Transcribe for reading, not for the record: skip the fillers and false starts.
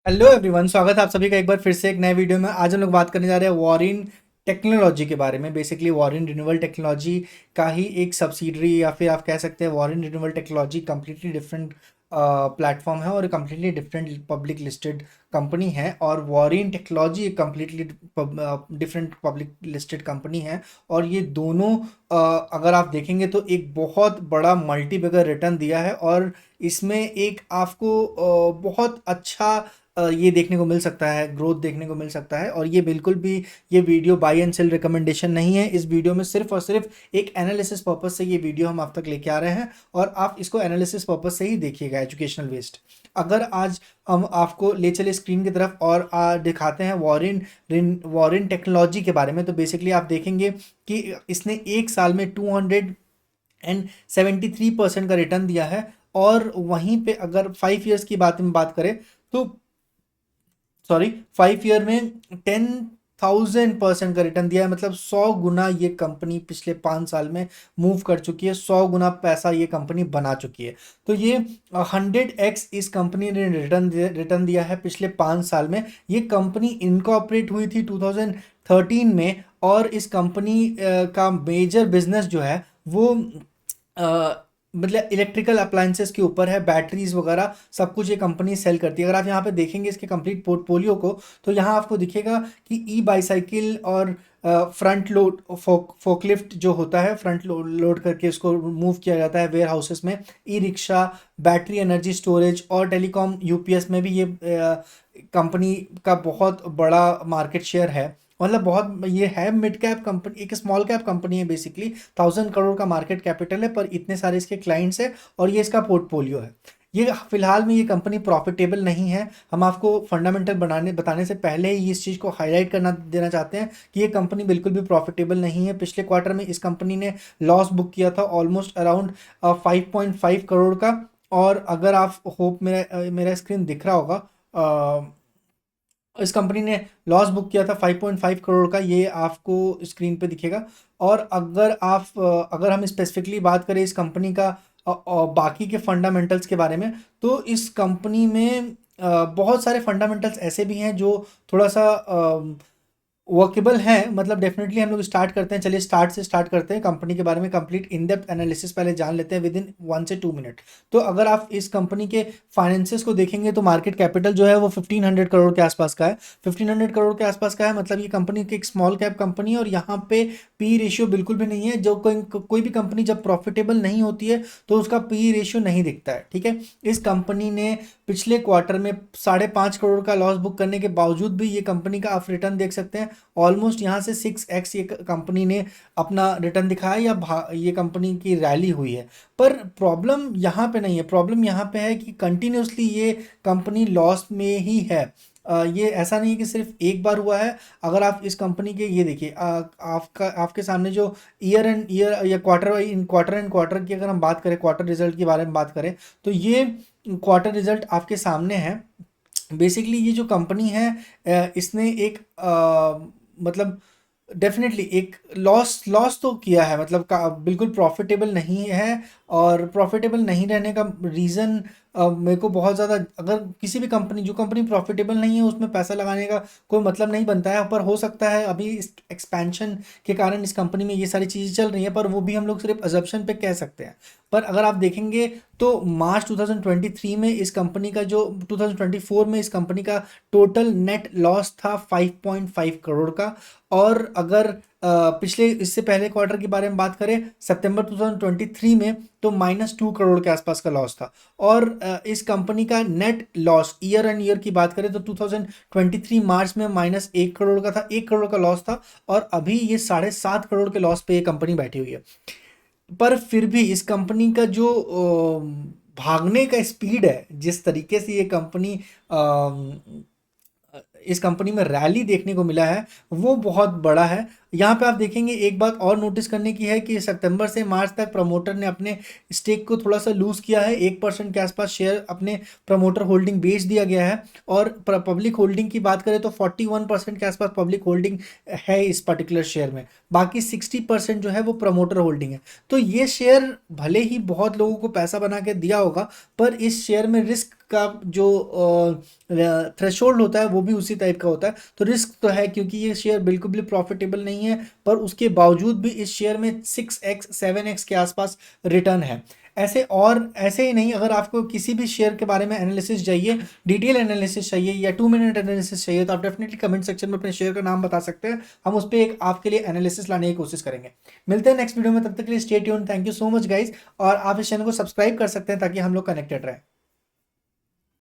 Hello everyone, स्वागत है आप सभी का एक बार फिर से एक नए वीडियो में। आज हम लोग बात करने जा रहे हैं वॉरिन टेक्नोलॉजी के बारे में। बेसिकली वॉरिन रिन्यूएबल टेक्नोलॉजी का ही एक सब्सिडरी या फिर आप कह सकते हैं Waaree renewable technology completely different platform है और completely different public listed company है। और वॉरिन टेक्नोलॉजी एक completely different public listed company है। और ये दोनों अगर आप देखेंगे तो एक बहुत बड़ा मल्टी बैगर रिटर्न दिया है। और इसमें एक आपको बहुत अच्छा ये देखने को मिल सकता है, ग्रोथ देखने को मिल सकता है। और ये बिल्कुल भी ये video buy and sell recommendation नहीं है। इस वीडियो में सिर्फ और सिर्फ एक एनालिसिस पर्पस से ये वीडियो हम आप तक लेके आ रहे हैं और आप इसको एनालिसिस पर्पस से ही देखिएगा, एजुकेशनल वेस्ट। अगर आज हम आपको ले चले स्क्रीन की तरफ और दिखाते हैं वॉरिन टेक्नोलॉजी के बारे में, तो बेसिकली आप देखेंगे कि इसने एक साल में 273% का रिटर्न दिया है। और वहीं पे अगर 5 ईयर्स की बात करें तो 5 ईयर में 10,000% का रिटर्न दिया है। मतलब 100 गुना ये कंपनी पिछले 5 साल में मूव कर चुकी है, 100 गुना पैसा ये कंपनी बना चुकी है। तो ये 100x इस कंपनी ने रिटर्न दिया है पिछले 5 साल में। ये कंपनी इनकॉर्पोरेट हुई थी 2013 में। और इस कंपनी का मेजर बिजनेस जो है वो मतलब इलेक्ट्रिकल अप्लायंसेस के ऊपर है, बैटरीज वगैरह सब कुछ ये कंपनी सेल करती है। अगर आप यहाँ पे देखेंगे इसके कंप्लीट पोर्टफोलियो को, तो यहाँ आपको दिखेगा कि ई बाईसाइकिल और फ्रंट लोड फोकलिफ्ट जो होता है, फ्रंट लोड करके इसको मूव किया जाता है वेयर हाउसेस में, e rickshaw, battery energy storage और टेलीकॉम यूपीएस में भी ये कंपनी का बहुत बड़ा मार्केट शेयर है। मतलब बहुत ये है मिड कैप कंपनी, एक स्मॉल कैप कंपनी है बेसिकली। 1,000 करोड़ का मार्केट कैपिटल है, पर इतने सारे इसके क्लाइंट्स है और ये इसका पोर्टफोलियो है। ये फिलहाल में ये कंपनी प्रॉफिटेबल नहीं है। हम आपको फंडामेंटल बताने से पहले ही इस चीज़ को हाईलाइट करना देना चाहते हैं कि ये कंपनी बिल्कुल भी प्रॉफिटेबल नहीं है। पिछले क्वार्टर में इस कंपनी ने लॉस बुक किया था ऑलमोस्ट अराउंड 5.5 करोड़ का। और अगर आप होप मेरा मेरा स्क्रीन दिख रहा होगा, इस कंपनी ने लॉस बुक किया था 5.5 करोड़ का, ये आपको स्क्रीन पे दिखेगा। और अगर हम स्पेसिफिकली बात करें इस कंपनी का बाकी के फंडामेंटल्स के बारे में, तो इस कंपनी में बहुत सारे फंडामेंटल्स ऐसे भी हैं जो थोड़ा सा वर्केबल है। मतलब डेफिनेटली हम लोग स्टार्ट करते हैं। चलिए स्टार्ट से स्टार्ट करते हैं, कंपनी के बारे में कंप्लीट इन डेप्थ एनालिसिस पहले जान लेते हैं विद इन 1 से 2 मिनट। तो अगर आप इस कंपनी के फाइनेंसेस को देखेंगे तो मार्केट कैपिटल जो है वो 1,500 करोड़ के आसपास का है। 1,500 करोड़ के आसपास का है, मतलब ये कंपनी की एक स्मॉल कैप कंपनी है। और यहाँ पे पी रेशियो बिल्कुल भी नहीं है। जो कोई भी कंपनी जब प्रॉफिटेबल नहीं होती है तो उसका पी रेशियो नहीं दिखता है, ठीक है। इस कंपनी ने पिछले क्वार्टर में 5.5 करोड़ का लॉस बुक करने के बावजूद भी ये कंपनी का आप रिटर्न देख सकते हैं ऑलमोस्ट यहाँ से 6x ये कंपनी ने अपना रिटर्न दिखाया या ये कंपनी की रैली हुई है। पर प्रॉब्लम यहाँ पे नहीं है। प्रॉब्लम यहाँ पे है कि कंटिन्यूसली ये कंपनी लॉस में ही है। ये ऐसा नहीं है कि सिर्फ एक बार हुआ है। अगर आप इस कंपनी के ये देखिए, आपके सामने जो ईयर एंड ईयर या क्वार्टर एंड क्वार्टर की अगर हम बात करें, क्वार्टर रिजल्ट के बारे में बात करें, तो ये क्वार्टर रिजल्ट आपके सामने है। बेसिकली ये जो कंपनी है इसने एक मतलब डेफिनेटली एक लॉस लॉस तो किया है, मतलब बिल्कुल प्रॉफिटेबल नहीं है। और प्रॉफिटेबल नहीं रहने का रीज़न मेरे को बहुत ज़्यादा, अगर किसी भी कंपनी जो कंपनी प्रॉफिटेबल नहीं है उसमें पैसा लगाने का कोई मतलब नहीं बनता है। पर हो सकता है अभी इस एक्सपेंशन के कारण इस कंपनी में ये सारी चीज़ें चल रही हैं, पर वो भी हम लोग सिर्फ अजम्पशन पे कह सकते हैं। पर अगर आप देखेंगे तो मार्च 2023 में इस कंपनी का जो 2024 में इस कंपनी का टोटल नेट लॉस था 5.5 करोड़ का। और अगर पिछले इससे पहले क्वार्टर के बारे में बात करें सितंबर 2023 में, तो -2 करोड़ के आसपास का लॉस था। और इस कंपनी का net loss year and year की बात करें तो 2023 मार्च में -1 करोड़ का था, 1 करोड़ का लॉस था। और अभी ये 7.5 करोड़ के लॉस पे ये कंपनी बैठी हुई है। पर फिर भी इस कंपनी का जो भागने का स्पीड है, जिस तरीके से ये कंपनी इस कंपनी में रैली देखने को मिला है वो बहुत बड़ा है। यहाँ पे आप देखेंगे एक बात और नोटिस करने की है कि सितंबर से मार्च तक प्रमोटर ने अपने स्टेक को थोड़ा सा लूज किया है, 1% के आसपास शेयर अपने प्रमोटर होल्डिंग बेच दिया गया है। और पब्लिक होल्डिंग की बात करें तो 41% के आसपास पब्लिक होल्डिंग है इस पर्टिकुलर शेयर में, बाकी 60% जो है वो प्रमोटर होल्डिंग है। तो ये शेयर भले ही बहुत लोगों को पैसा बना के दिया होगा, पर इस शेयर में रिस्क का जो थ्रेशोल्ड होता है वो भी उसी टाइप का होता है। तो रिस्क तो है क्योंकि ये शेयर बिल्कुल भी प्रॉफिटेबल नहीं है, पर उसके बावजूद भी इस शेयर में 6x 7x के आसपास रिटर्न है। ऐसे ही नहीं, अगर आपको किसी भी शेयर के बारे में एनालिसिस चाहिए, डिटेल एनालिसिस चाहिए या 2 मिनट एनालिसिस चाहिए, तो आप डेफिनेटली कमेंट सेक्शन में अपने शेयर का नाम बता सकते हैं, हम उस पर एक आपके लिए एनालिसिस लाने की कोशिश करेंगे। मिलते हैं नेक्स्ट वीडियो में, तब तक के लिए stay tuned. Thank you so much guys. और आप इस चैनल को सब्सक्राइब कर सकते हैं ताकि हम लोग कनेक्टेड रहें।